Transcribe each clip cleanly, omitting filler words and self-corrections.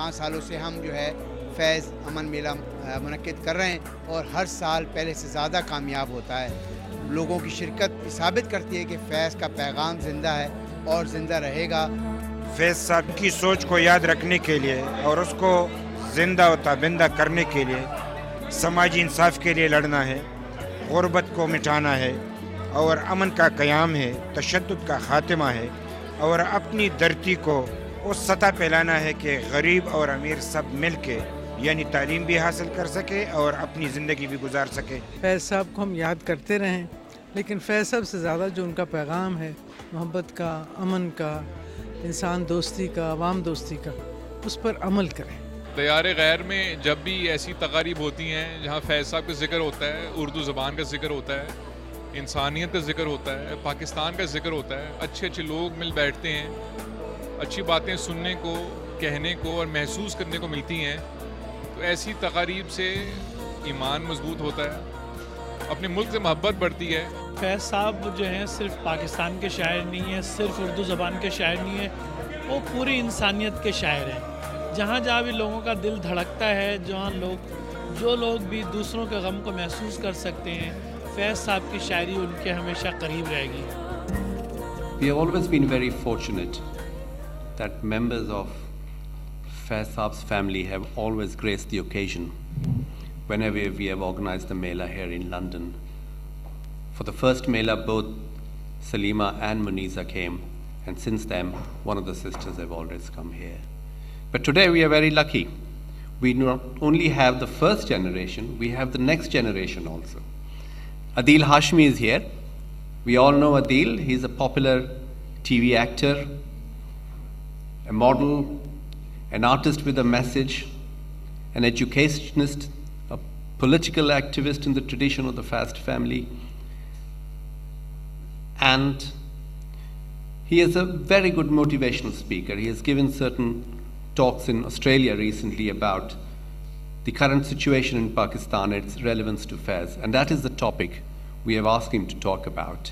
5 सालों से हम जो है फैज़ अमन मेला मुनक्किद कर रहे हैं और हर साल पहले से ज़्यादा कामयाब होता है। लोगों की शिरकत साबित करती है कि फैज़ का पैगाम ज़िंदा है और ज़िंदा रहेगा। फैज़ साहब की सोच को याद रखने के लिए और उसको ज़िंदा व ताबिंदा करने के लिए समाजी इंसाफ के लिए लड़ना है, गुर्बत को मिटाना है और अमन का क़याम है, तशद्दुद का ख़ात्मा है और अपनी धरती को उस सतह पे लाना है कि गरीब और अमीर सब मिल के यानी तालीम भी हासिल कर सके और अपनी ज़िंदगी भी गुजार सके। फैज़ साहब को हम याद करते रहें, लेकिन फैज़ साहब से ज़्यादा जो उनका पैगाम है मोहब्बत का, अमन का, इंसान दोस्ती का, अवाम दोस्ती का, उस पर अमल करें। दयारे गैर में जब भी ऐसी तकारीब होती हैं जहाँ फैज़ साहब का जिक्र होता है, उर्दू ज़बान का जिक्र होता है, इंसानियत का जिक्र होता है, पाकिस्तान का जिक्र होता है, अच्छे अच्छे लोग मिल बैठते हैं, अच्छी बातें सुनने को, कहने को और महसूस करने को मिलती हैं, तो ऐसी तकारीब से ईमान मजबूत होता है, अपने मुल्क से मोहब्बत बढ़ती है। फैज़ साहब जो हैं सिर्फ पाकिस्तान के शायर नहीं हैं, सिर्फ उर्दू ज़बान के शायर नहीं हैं, वो पूरी इंसानियत के शायर हैं। जहाँ जहाँ भी लोगों का दिल धड़कता है, जहाँ जो लोग भी दूसरों के गम को महसूस कर सकते हैं, फैज़ साहब की शायरी उनके हमेशा करीब रहेगी। We have always been very fortunate that members of Faiz Saab's family have always graced the occasion whenever we have organized the Mela here in London. For the first Mela, both Salima and Muniza came, and since then, one of the sisters have always come here. But today we are very lucky. We not only have the first generation, we have the next generation also. Adil Hashmi is here. We all know Adil. He's a popular TV actor, a model, an artist with a message, an educationist, a political activist in the tradition of the Fast family. And he is a very good motivational speaker. He has given certain talks in Australia recently about the current situation in Pakistan and its relevance to Faiz. And that is the topic we have asked him to talk about.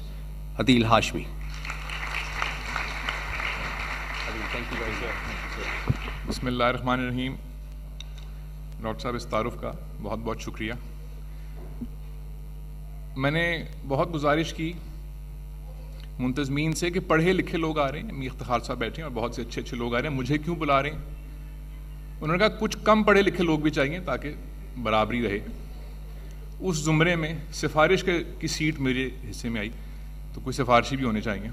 Adil Hashmi. Adil, thank you very much. बिस्मिल्लाहिर्रहमानिर्रहीम। Doctor साहब इस तारुफ का बहुत बहुत शुक्रिया। मैंने बहुत गुजारिश की मुंतज़मीन से कि पढ़े लिखे लोग आ रहे हैं, मीर इफ्तिखार साहब बैठे हैं और बहुत से अच्छे अच्छे लोग आ रहे हैं, मुझे क्यों बुला रहे हैं? उन्होंने कहा कुछ कम पढ़े लिखे लोग भी चाहिए ताकि बराबरी रहे। उस ज़ुमरे में सिफारिश की सीट मेरे हिस्से में आई, तो कोई सिफारिशी भी होने चाहिए।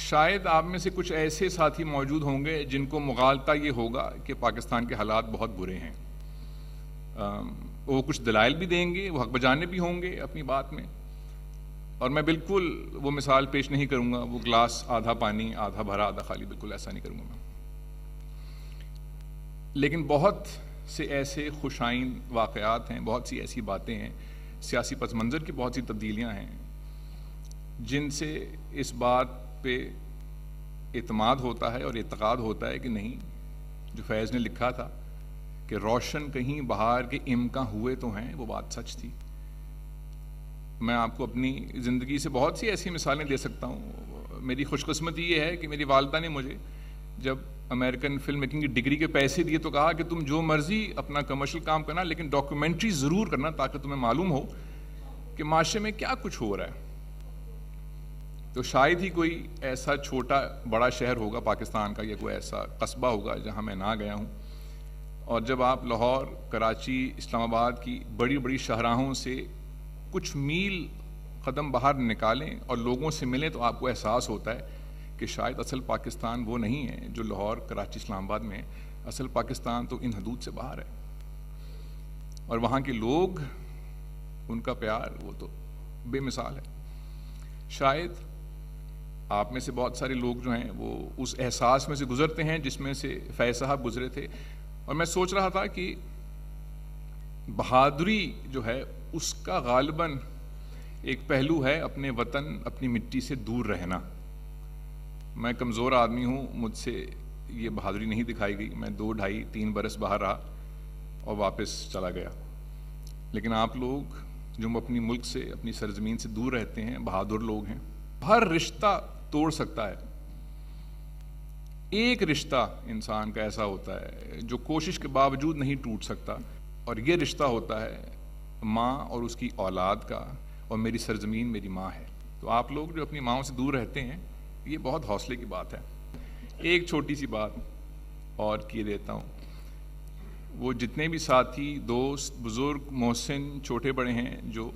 शायद आप में से कुछ ऐसे साथी मौजूद होंगे जिनको मुगालता ये होगा कि पाकिस्तान के हालात बहुत बुरे हैं। वो कुछ दलाइल भी देंगे, वो हक बजाने भी होंगे अपनी बात में, और मैं बिल्कुल वो मिसाल पेश नहीं करूँगा, वो गिलास आधा पानी आधा भरा आधा खाली, बिल्कुल ऐसा नहीं करूँगा मैं। लेकिन बहुत से ऐसे खुशाइन वाक़यात हैं, बहुत सी ऐसी बातें हैं, सियासी पस मंज़र की बहुत सी तब्दीलियाँ हैं जिनसे इस बात पे इत्माद होता है और इत्क़ाद होता है कि नहीं, जो फैज़ ने लिखा था कि रोशन कहीं बहार के इम्कां हुए तो हैं, वो बात सच थी। मैं आपको अपनी ज़िंदगी से बहुत सी ऐसी मिसालें दे सकता हूँ। मेरी खुशकिस्मती ये है कि मेरी वालिदा ने मुझे जब अमेरिकन फिल्म मेकिंग की डिग्री के पैसे दिए तो कहा कि तुम जो मर्ज़ी अपना कमर्शियल काम करना, लेकिन डॉक्यूमेंट्री ज़रूर करना ताकि तुम्हें मालूम हो कि माशरे में क्या कुछ हो रहा है। तो शायद ही कोई ऐसा छोटा बड़ा शहर होगा पाकिस्तान का, या कोई ऐसा कस्बा होगा जहाँ मैं ना गया हूँ। और जब आप लाहौर, कराची, इस्लामाबाद की बड़ी बड़ी शाहराहों से कुछ मील कदम बाहर निकालें और लोगों से मिलें तो आपको एहसास होता है कि शायद असल पाकिस्तान वो नहीं है जो लाहौर, कराची, इस्लामाबाद में है। असल पाकिस्तान तो इन हदूद से बाहर है, और वहाँ के लोग, उनका प्यार, वो तो बेमिसाल है। शायद आप में से बहुत सारे लोग जो हैं वो उस एहसास में से गुजरते हैं जिसमें से फैज़ साहब गुजरे थे। और मैं सोच रहा था कि बहादुरी जो है उसका गालिबन एक पहलू है अपने वतन, अपनी मिट्टी से दूर रहना। मैं कमज़ोर आदमी हूँ, मुझसे ये बहादुरी नहीं दिखाई गई। मैं 2, 2.5, 3 बरस बाहर रहा और वापस चला गया। लेकिन आप लोग जो अपनी मुल्क से, अपनी सरजमीन से दूर रहते हैं, बहादुर लोग हैं। हर रिश्ता तोड़ सकता है, एक रिश्ता इंसान का ऐसा होता है जो कोशिश के बावजूद नहीं टूट सकता, और ये रिश्ता होता है माँ और उसकी औलाद का, और मेरी सरजमीन मेरी माँ है। तो आप लोग जो अपनी माँओं से दूर रहते हैं, ये बहुत हौसले की बात है। एक छोटी सी बात और किए देता हूँ, वो जितने भी साथी, दोस्त, बुज़ुर्ग, मोहसिन, छोटे बड़े हैं जो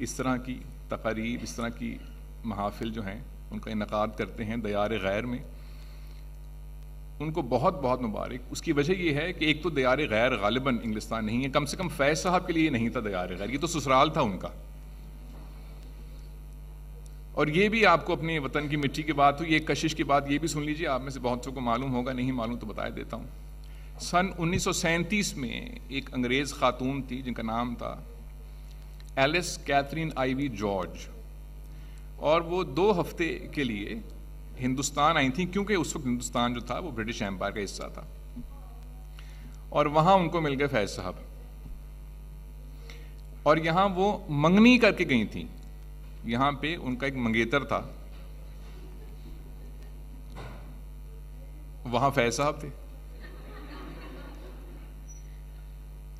इस तरह की तकारीब, इस तरह की महाफिल जो हैं उनका इनकाद करते हैं दयार गैर में, उनको बहुत बहुत मुबारक। उसकी वजह ये है कि एक तो दयार गैर गालिबन इंग्लिस्तान नहीं है, कम से कम फैज़ साहब के लिए नहीं था दयार गैर, ये तो ससुराल था उनका। और ये भी आपको अपने वतन की मिट्टी की बात हुई, एक कशिश की बात ये भी सुन लीजिए, आप में से बहुत को मालूम होगा, नहीं मालूम तो बता देता हूँ। सन 1937 में एक अंग्रेज़ खातून थी जिनका नाम था एलिस कैथरीन आइवी जॉर्ज, और वो 2 हफ्ते के लिए हिंदुस्तान आई थी, क्योंकि उस वक्त हिंदुस्तान जो था वो ब्रिटिश एम्पायर का हिस्सा था, और वहाँ उनको मिल गए फैज़ साहब, और यहाँ वो मंगनी करके गई थी। यहाँ पे उनका एक मंगेतर था, वहाँ फैज़ साहब थे।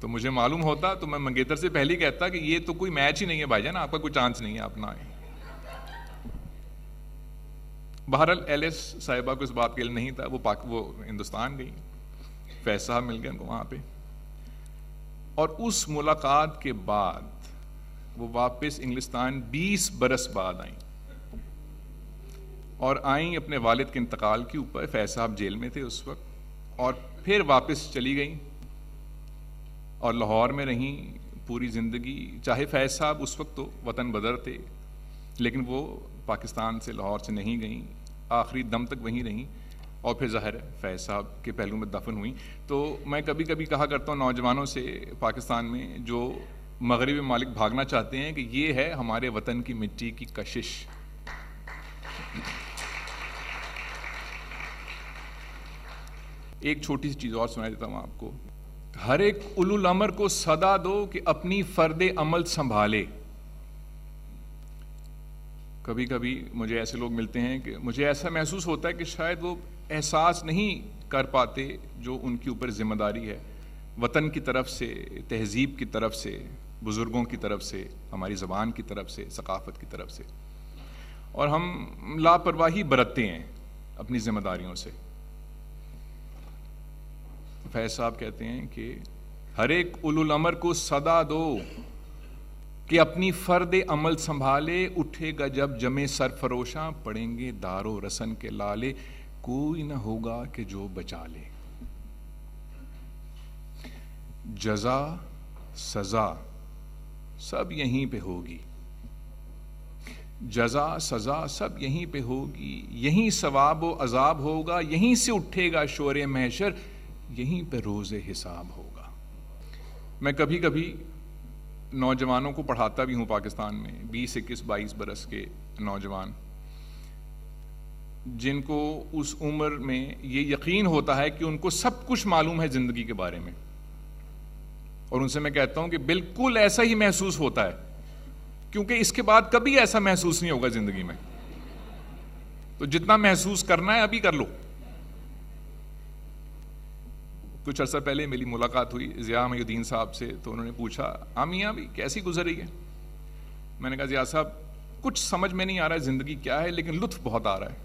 तो मुझे मालूम होता तो मैं मंगेतर से पहले ही कहता कि ये तो कोई मैच ही नहीं है भाईजान, आपका कोई चांस नहीं है, आप ना आए। बहरहाल एलिस साहिबा को इस बात के लिए नहीं था, वो हिंदुस्तान गई, फैज़ साहब मिल गए उनको वहाँ पे, और उस मुलाकात के बाद वो वापस इंग्लिस्तान 20 बरस बाद आई, और आई अपने वालिद के इंतकाल के ऊपर। फैज़ साहब जेल में थे उस वक्त, और फिर वापस चली गई और लाहौर में रहीं पूरी ज़िंदगी। चाहे फैज़ साहब उस वक्त तो वतन बदर थे, लेकिन वो पाकिस्तान से, लाहौर से नहीं गई, आखिरी दम तक वहीं रहीं, और फिर ज़ाहिर है फैज़ साहब के पहलू में दफन हुई। तो मैं कभी कभी कहा करता हूँ नौजवानों से पाकिस्तान में जो मगरबी मालिक भागना चाहते हैं कि ये है हमारे वतन की मिट्टी की कशिश। एक छोटी सी चीज़ और सुना देता हूँ आपको। हर एक उलुल अमर को सदा दो कि अपनी फर्दे अमल संभाले। कभी कभी मुझे ऐसे लोग मिलते हैं कि मुझे ऐसा महसूस होता है कि शायद वो एहसास नहीं कर पाते जो उनके ऊपर जिम्मेदारी है, वतन की तरफ से, तहजीब की तरफ से, बुज़ुर्गों की तरफ से, हमारी ज़बान की तरफ से, सकाफ़त की तरफ से, और हम लापरवाही बरतते हैं अपनी जिम्मेदारियों से। फैज़ साहब कहते हैं कि हर एक उलुल अमर को सदा दो कि अपनी फर्दे अमल संभाले, उठेगा जब जमे सरफरोशा, पड़ेंगे दारो रसन के लाले, कोई न होगा कि जो बचा ले। जजा सजा सब यहीं पे होगी, जजा सजा सब यहीं पे होगी, यहीं सवाब व अजाब होगा, यहीं से उठेगा शोरे महशर, यहीं पे रोज़े हिसाब होगा। मैं कभी कभी नौजवानों को पढ़ाता भी हूँ पाकिस्तान में, 20, 21, 22 बरस के नौजवान, जिनको उस उम्र में ये यकीन होता है कि उनको सब कुछ मालूम है ज़िंदगी के बारे में, और उनसे मैं कहता हूँ कि बिल्कुल ऐसा ही महसूस होता है, क्योंकि इसके बाद कभी ऐसा महसूस नहीं होगा ज़िंदगी में। तो जितना महसूस करना है अभी कर लो। कुछ अर्सा पहले मेरी मुलाकात हुई ज़िया महीउद्दीन साहब से, तो उन्होंने पूछा आमिया भी कैसी गुजर रही है। मैंने कहा ज़िया साहब कुछ समझ में नहीं आ रहा है ज़िंदगी क्या है, लेकिन लुत्फ़ बहुत आ रहा है।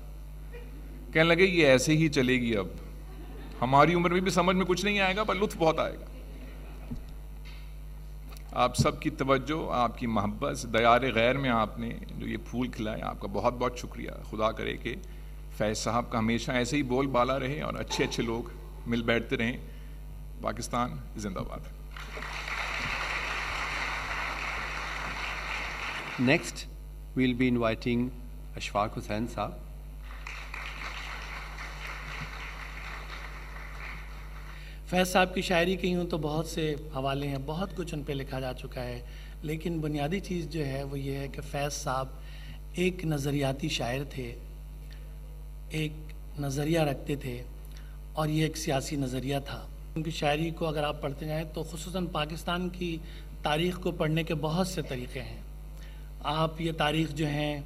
कहने लगे ये ऐसे ही चलेगी, अब हमारी उम्र में भी समझ में कुछ नहीं आएगा, पर लुत्फ़ बहुत आएगा। आप सबकी तवज्जो, आपकी मोहब्बत, दयार गैर में आपने जो ये फूल खिलाए, आपका बहुत बहुत शुक्रिया। खुदा करे कि फैज़ साहब का हमेशा ऐसे ही बोल बाला रहे और अच्छे अच्छे लोग मिल बैठते रहें। पाकिस्तान जिंदाबाद। Next, we'll be inviting Ashfaq Hussain साहब। फैज़ साहब की शायरी की यूँ तो बहुत से हवाले हैं, बहुत कुछ उन पे लिखा जा चुका है, लेकिन बुनियादी चीज़ जो है वो ये है कि फैज़ साहब एक नज़रियाती शायर थे, एक नज़रिया रखते थे, और ये एक सियासी नज़रिया था। उनकी शायरी को अगर आप पढ़ते जाएँ तो ख़ुसूसन पाकिस्तान की तारीख़ को पढ़ने के बहुत से तरीक़े हैं। आप ये तारीख़ जो हैं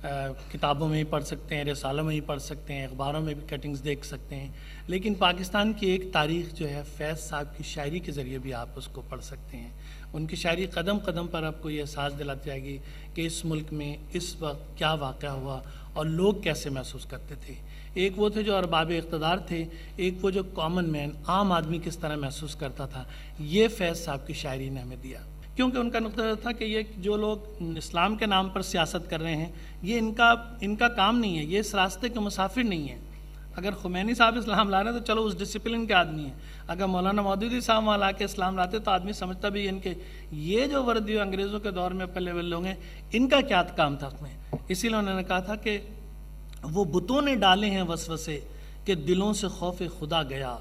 किताबों में ही पढ़ सकते हैं, रिसालों में ही पढ़ सकते हैं, अखबारों में भी कटिंग्स देख सकते हैं, लेकिन पाकिस्तान की एक तारीख़ जो है फैज़ साहब की शायरी के ज़रिए भी आप उसको पढ़ सकते हैं। उनकी शायरी कदम कदम पर आपको ये एहसास दिलाती जाएगी कि इस मुल्क में इस वक्त क्या वाक़या हुआ और लोग कैसे महसूस करते थे। एक वो थे जो अरबाब इक़्तिदार थे, एक वो जो कॉमन मैन आम आदमी किस तरह महसूस करता था। ये फैज़ साहब की शायरी ने हमें दिया, क्योंकि उनका नुक्ता था कि ये जो लोग इस्लाम के नाम पर सियासत कर रहे हैं, ये इनका काम नहीं है, ये इस रास्ते के मुसाफिर नहीं है। अगर खुमैनी साहब इस्लाम ला रहे हैं तो चलो उस डिसिप्लिन के आदमी हैं, अगर मौलाना मौदूदी साहब वहाँ ला के इस्लाम लाते तो आदमी समझता भी इनके ये जो वर्दी अंग्रेज़ों के दौर में पहले वाले लोग हैं, इनका क्या काम था उसमें। इसीलिए उन्होंने कहा था कि वो बुतों ने डाले हैं वसवसे कि दिलों से खौफ खुदा गया,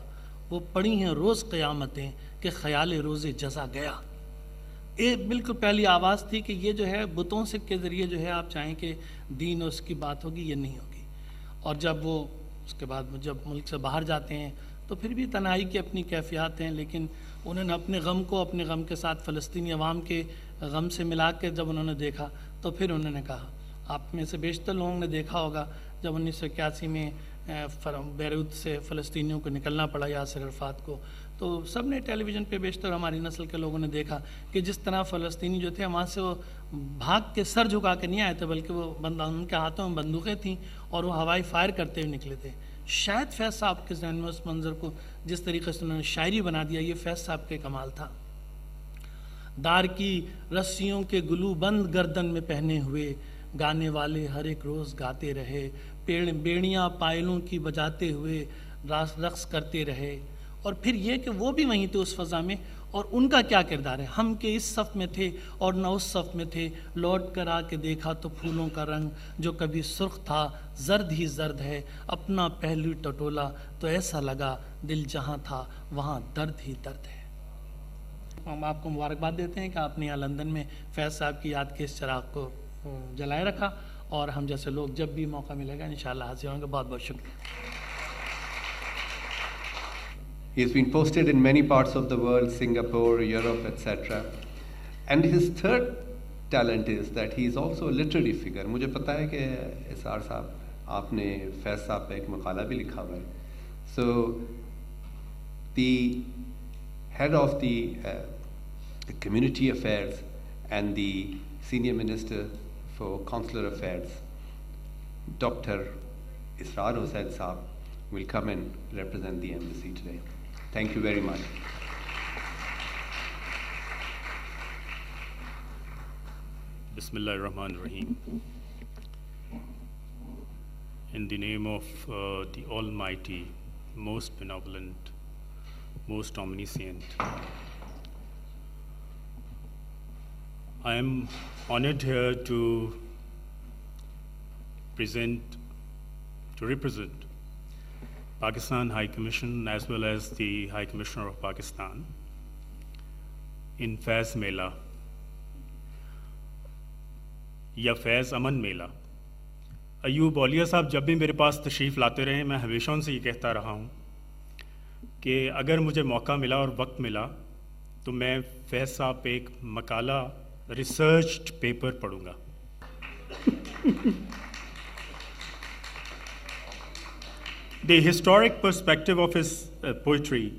वो पड़ी हैं रोज़ क़यामतें कि ख़याल रोज़ जज़ा गया। ये बिल्कुल पहली आवाज़ थी कि ये जो है बुतों से के ज़रिए जो है आप चाहें कि दीन और उसकी बात होगी, ये नहीं होगी। और जब वो उसके बाद जब मुल्क से बाहर जाते हैं तो फिर भी तन्हाई की अपनी कैफियत हैं, लेकिन उन्होंने अपने गम को अपने गम के साथ फ़लस्तीनी अवाम के गम से मिला के जब उन्होंने देखा तो फिर उन्होंने कहा, आप में से बेशतर लोगों ने देखा होगा जब 1981 में बैरूत से फ़लस्तीनियों को निकलना पड़ा यासिर अरफ़ात को, तो सब ने टेलीविज़न पे बेशतर हमारी नस्ल के लोगों ने देखा कि जिस तरह फ़लस्तीनी जो थे वहाँ से वो भाग के सर झुका के नहीं आए थे, बल्कि वो उनके हाथों में बंदूकें थीं और वो हवाई फायर करते हुए निकले थे। शायद फैज़ साहब के ज़हन में उस मंज़र को जिस तरीके से उन्होंने शायरी बना दिया, ये फैज़ साहब के कमाल था। दार की रस्सियों के गुलू बंद गर्दन में पहने हुए गाने वाले हर एक रोज़ गाते रहे, बेड़ियाँ पायलों की बजाते हुए रक़्स करते रहे। और फिर ये कि वो भी वहीं थे उस फ़ज़ा में, और उनका क्या किरदार है। हम के इस सफ़ में थे और न उस सफ़ में थे, लौट कर आके देखा तो फूलों का रंग जो कभी सुर्ख था जर्द ही जर्द है, अपना पहलू टटोला तो ऐसा लगा दिल जहाँ था वहाँ दर्द ही दर्द है। हम आपको मुबारकबाद देते हैं कि आपने यहाँ लंदन में फैज़ साहब की याद के इस चिराग को जलाए रखा, और हम जैसे लोग जब भी मौका मिलेगा इंशाअल्लाह हाजिर होंगे। बहुत बहुत शुक्रिया। He has been posted in many parts of the world, Singapore, Europe, etc. And his third talent is that he is also a literary figure. मुझे पता है कि इसार साहब आपने फैज़ साहब पे एक मकाला भी लिखा हुआ है. So the head of the community affairs and the senior minister for consular affairs, Dr. Israr Hussain Saab, will come and represent the embassy today. Thank you very much. Bismillahir Rahmanir Rahim. In the name of the Almighty, most benevolent, most omniscient, I am honored here to represent Pakistan High Commission as well as the High Commissioner of Pakistan in Faiz Mela या फैज़ अमन मेला। अयूब औलिया साहब जब भी मेरे पास तशरीफ़ लाते रहे, मैं हमेशा उनसे ये कहता रहा हूँ कि अगर मुझे मौका मिला और वक्त मिला तो मैं फैज़ साहब पे एक मकाला रिसर्च्ड पेपर पढ़ूँगा। The historic perspective of his poetry,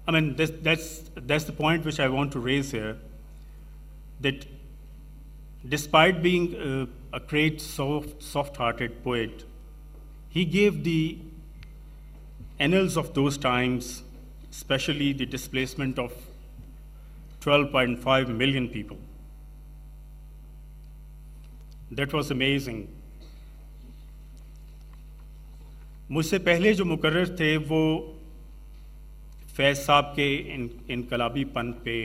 I mean, that's the point which I want to raise here, that despite being a great, soft-hearted poet, he gave the annals of those times, especially the displacement of 12.5 million people. That was amazing. मुझसे पहले जो मुकर्रर थे वो फैज़ साहब के इनकलाबीपन पे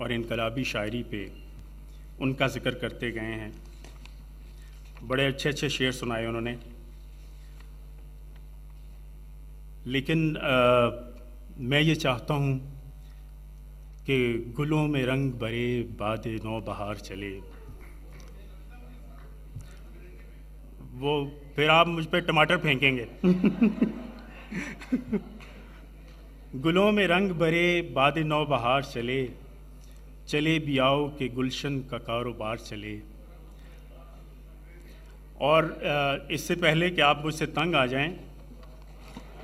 और इनकलाबी शायरी पे उनका ज़िक्र करते गए हैं। बड़े अच्छे अच्छे शेर सुनाए उन्होंने, लेकिन मैं ये चाहता हूँ कि गुलों में रंग भरे बादे नौ बहार चले, वो फिर आप मुझ पे टमाटर फेंकेंगे। गुलों में रंग भरे बादे नौ बहार चले, चले भी आओ के गुलशन का कारोबार चले, और इससे पहले कि आप मुझसे तंग आ जाएं,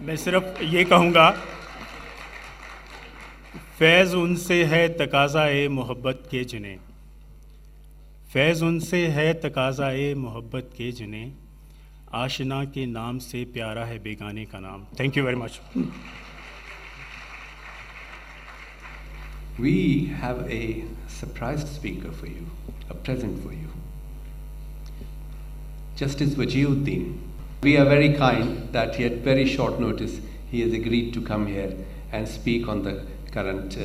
मैं सिर्फ ये कहूँगा, फैज़ उनसे है तकाज़ा-ए मोहब्बत के जिन्हें, फैज़ उनसे है तकाज़ा-ए मोहब्बत के जिन्हें, आशिना के नाम से प्यारा है बेगाने का नाम। Thank you very much. We have a surprise speaker for you, a present for you. Justice Wajiuddin. We are very kind that he at very short notice he has agreed to come here and speak on the current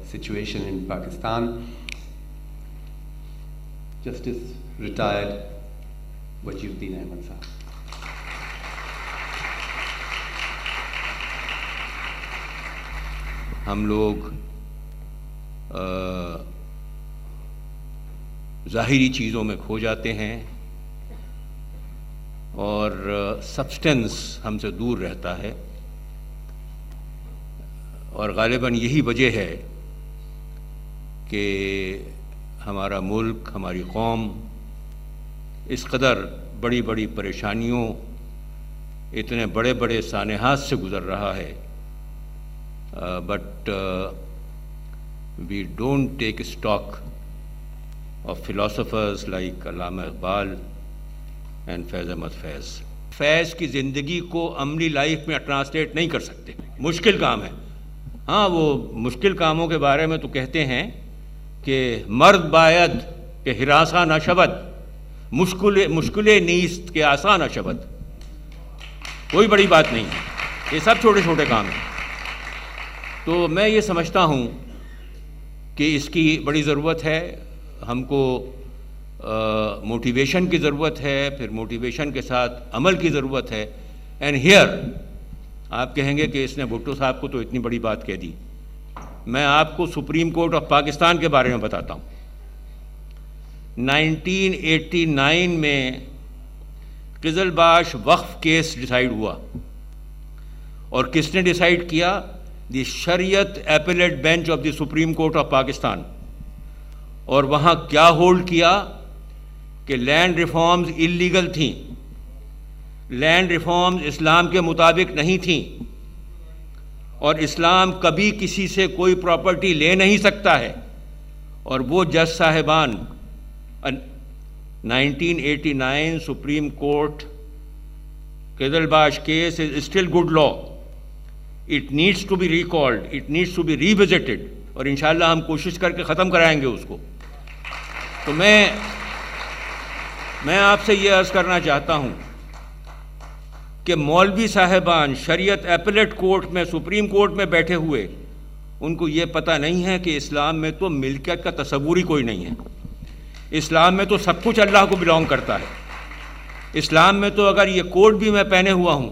situation in Pakistan. Justice retired Wajiuddin Ahmed Sahab. हम लोग ज़ाहिरी चीज़ों में खो जाते हैं और substance हमसे दूर रहता है, और ग़ालिबन यही वजह है कि हमारा मुल्क, हमारी कौम इस कदर बड़ी बड़ी परेशानियों, इतने बड़े बड़े सानेहात से गुज़र रहा है, but we don't take stock of philosophers like Allama Iqbal and Faiz Ahmad Faiz. फैज़ की ज़िंदगी को अमली लाइफ में ट्रांसलेट नहीं कर सकते, मुश्किल काम है। हाँ, वो मुश्किल कामों के बारे में तो कहते हैं कि मर्द बायद के हिरासा न शबद, मुश्किल नीस्त के आसान न शबद। कोई बड़ी बात नहीं है, ये सब छोटे छोटे काम हैं। तो मैं ये समझता हूँ कि इसकी बड़ी ज़रूरत है, हमको मोटिवेशन की ज़रूरत है, फिर मोटिवेशन के साथ अमल की ज़रूरत है। एंड हियर आप कहेंगे कि इसने भुट्टो साहब को तो इतनी बड़ी बात कह दी। मैं आपको सुप्रीम कोर्ट ऑफ पाकिस्तान के बारे में बताता हूँ। 1989 में किज़लबाश वक्फ केस डिसाइड हुआ, और किसने डिसाइड किया? द शरीयत appellate bench of the supreme court of Pakistan. और वहाँ क्या होल्ड किया कि लैंड रिफॉर्म्स इलीगल थीं, लैंड रिफॉर्म्स इस्लाम के मुताबिक नहीं थीं, और इस्लाम कभी किसी से कोई प्रॉपर्टी ले नहीं सकता है। और वो जज साहिबान 1989 supreme court Qizilbash case is still good law, it needs to be recalled, it needs to be revisited, और इंशाल्लाह हम कोशिश करके ख़त्म कराएंगे उसको। तो मैं आपसे ये अर्ज़ करना चाहता हूँ कि मौलवी साहिबान शरीयत एपेलेट कोर्ट में, सुप्रीम कोर्ट में बैठे हुए, उनको ये पता नहीं है कि इस्लाम में तो मिल्कियत का तसव्वुर ही कोई नहीं है। इस्लाम में तो सब कुछ अल्लाह को बिलोंग करता है। इस्लाम में तो अगर ये कोट भी मैं पहने हुआ हूँ,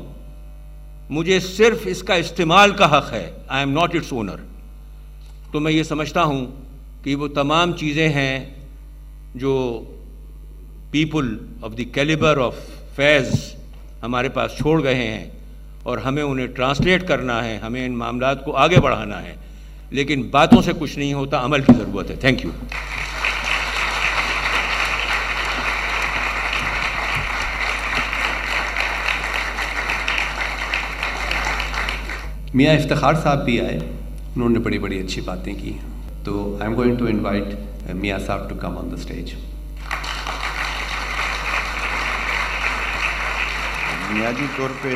मुझे सिर्फ इसका इस्तेमाल का हक़ है, I am not its owner. तो मैं ये समझता हूँ कि वो तमाम चीज़ें हैं जो people of the calibre of Faiz हमारे पास छोड़ गए हैं, और हमें उन्हें ट्रांसलेट करना है, हमें इन मामलात को आगे बढ़ाना है। लेकिन बातों से कुछ नहीं होता, अमल की ज़रूरत है। Thank you. मियाँ इफ्तिखार साहब भी आए, उन्होंने बड़ी बड़ी अच्छी बातें की। तो I am going to invite मियाँ साहब to come on the stage. बुनियादी तौर पे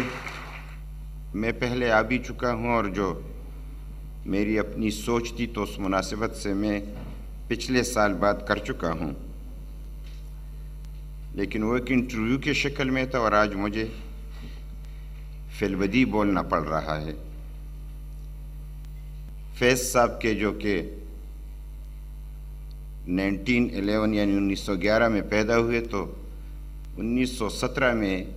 मैं पहले आ भी चुका हूँ, और जो मेरी अपनी सोच थी तो उस मुनासिबत से मैं पिछले साल बात कर चुका हूँ, लेकिन वो एक इंटरव्यू के शक्ल में था, और आज मुझे फिलबदी बोलना पड़ रहा है। फैज़ साहब के जो कि 1911 यानी 1911 में पैदा हुए, तो 1917 में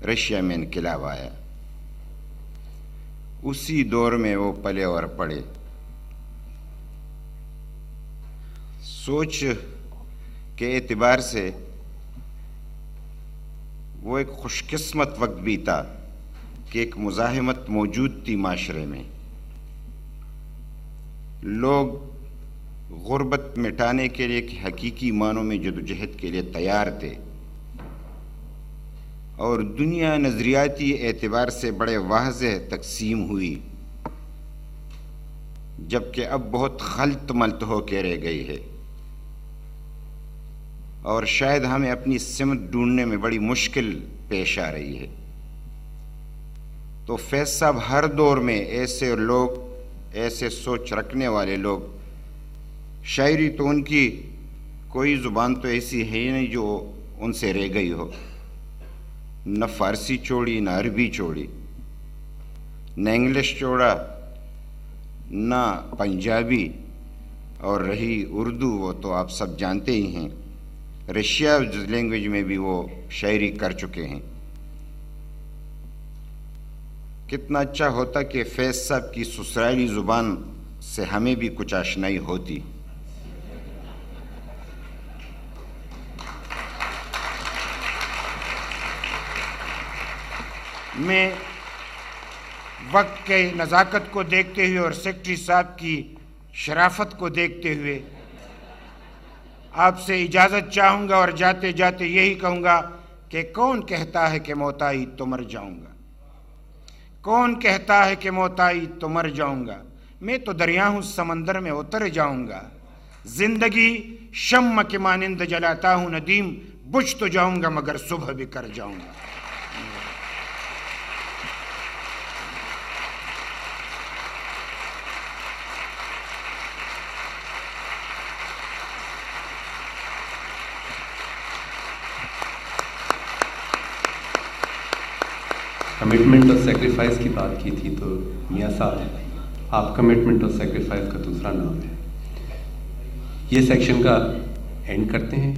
रशिया में इनकलाब आया। उसी दौर में वो पले और पड़े। सोच के एतबार से वो एक खुशकिस्मत वक्त भी था कि एक मुज़ाहिमत मौजूद थी माशरे में। लोग गुर्बत मिटाने के लिए हकीकी मानों में जदोजहद के लिए तैयार थे। और दुनिया नज़रियाती एतबार से बड़े वाज़ेह तकसीम हुई, जबकि अब बहुत खल्त मल्त हो के रह गई है और शायद हमें अपनी सिमत ढूंढने में बड़ी मुश्किल पेश आ रही है। तो फैज़ साहब हर दौर में ऐसे लोग, ऐसे सोच रखने वाले लोग, शायरी तो उनकी कोई ज़ुबान तो ऐसी है नहीं जो उनसे रह गई हो, न फ़ारसी चौड़ी, न अरबी चौड़ी, न इंग्लिश चौड़ा, न पंजाबी, और रही उर्दू वो तो आप सब जानते ही हैं, रशिया लैंग्वेज में भी वो शायरी कर चुके हैं। कितना अच्छा होता कि फैज़ साहब की ससुराली ज़ुबान से हमें भी कुछ आशनाई होती। मैं वक्त के नज़ाकत को देखते हुए और सेक्रेटरी साहब की शराफत को देखते हुए आपसे इजाज़त चाहूँगा और जाते जाते यही कहूँगा कि कौन कहता है कि मौत आई तो मर जाऊँगा, कौन कहता है कि मौत आई तो मर जाऊँगा, मैं तो दरिया हूँ समंदर में उतर जाऊँगा, जिंदगी शम्म के मानिंद जलाता हूँ नदीम, बुझ तो जाऊँगा मगर सुबह भी कर जाऊँगा। कमिटमेंट और सेक्रीफाइस की बात की थी, तो मियाँ साहब आप कमिटमेंट और सेक्रीफाइस का दूसरा नाम है। ये सेक्शन का एंड करते हैं।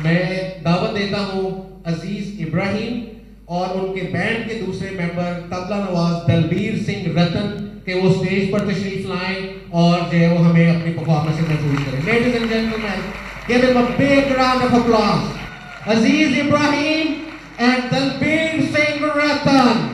मैं दावत देता हूँ अजीज इब्राहिम और उनके बैंड के दूसरे मेंबर तबला नवाज दलबीर सिंह रतन के वो स्टेज पर तशरीफ लाएं और जो है वो हमें अपनी परफॉर्मेंस में महसूस करें। Ladies and gentlemen, give him a big round of applause. Aziz Ibrahim and Dalbir Singh Ratan.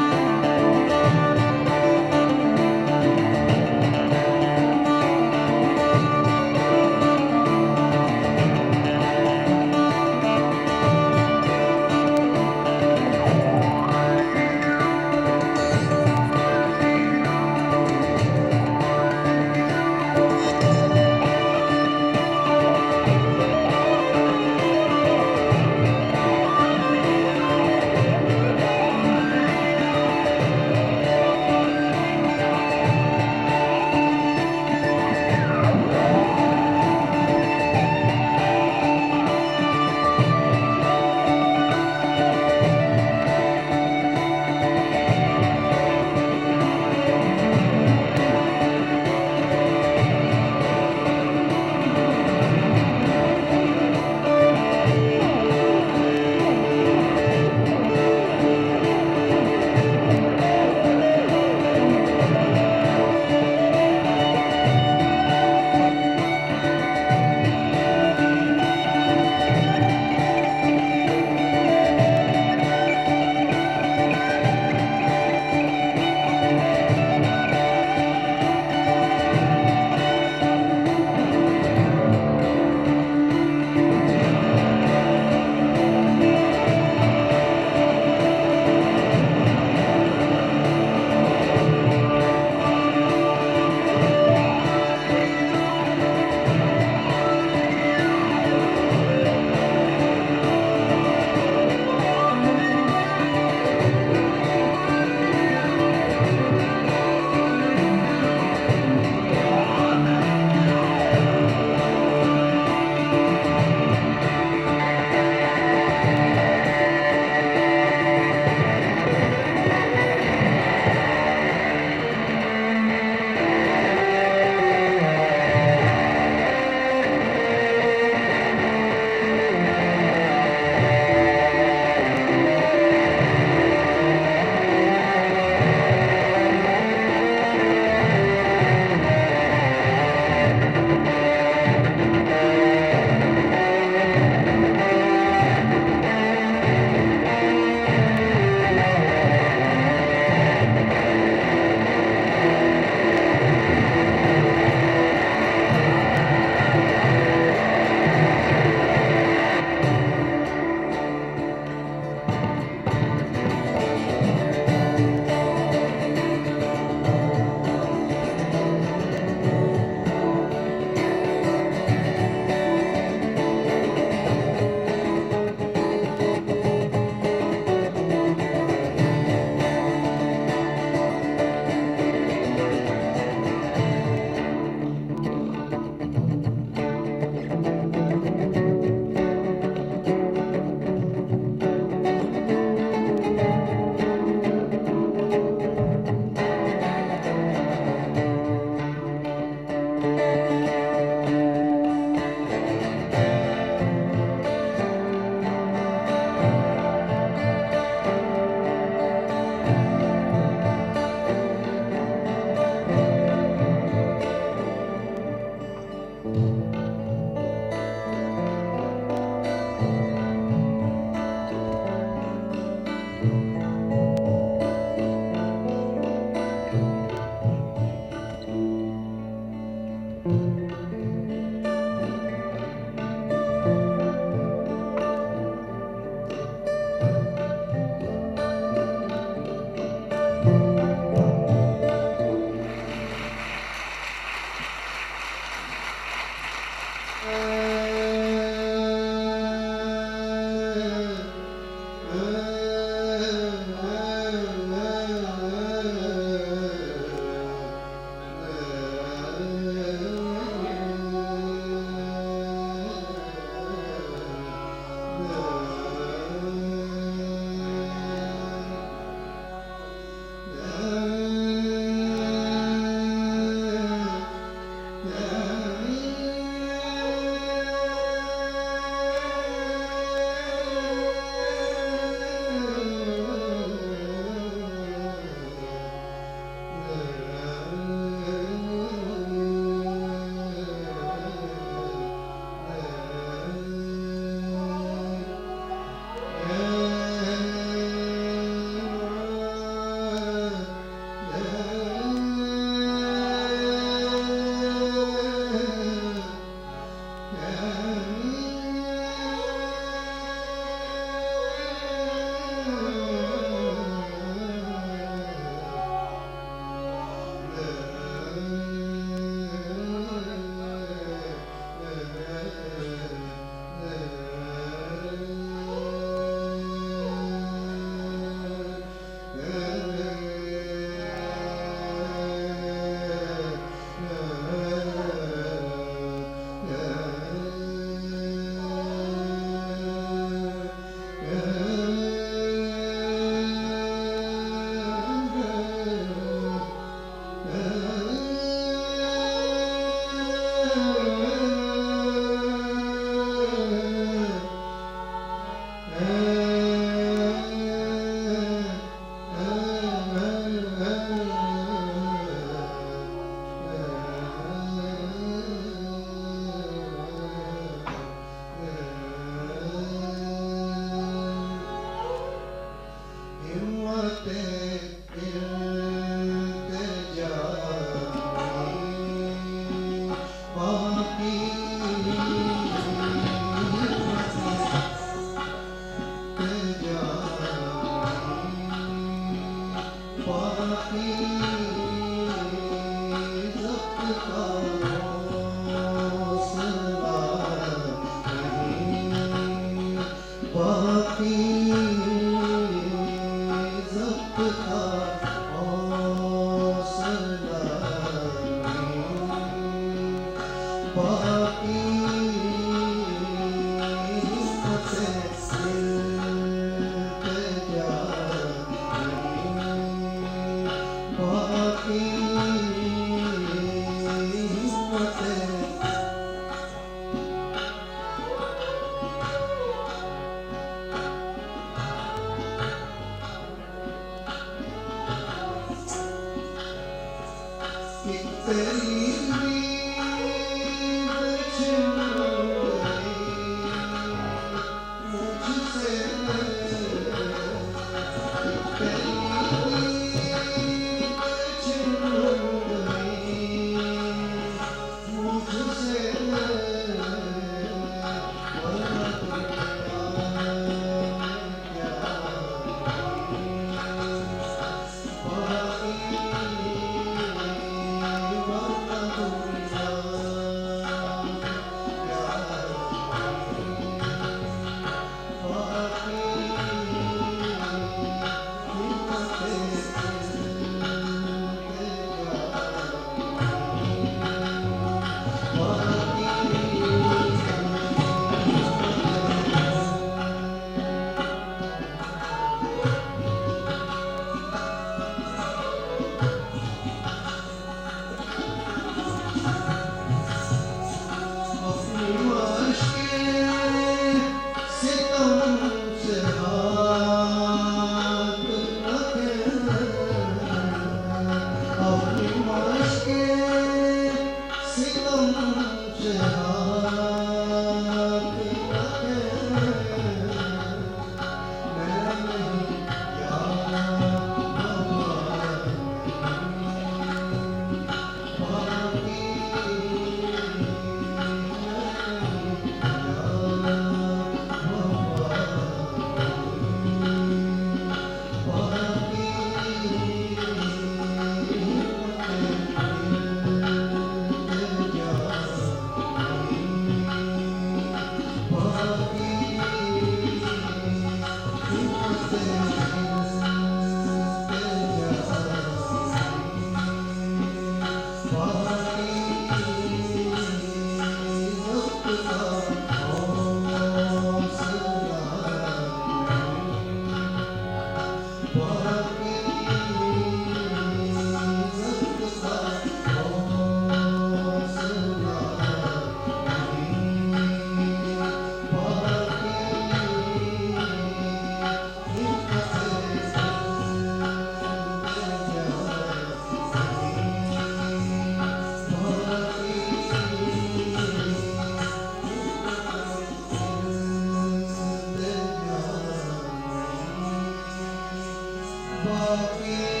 Baki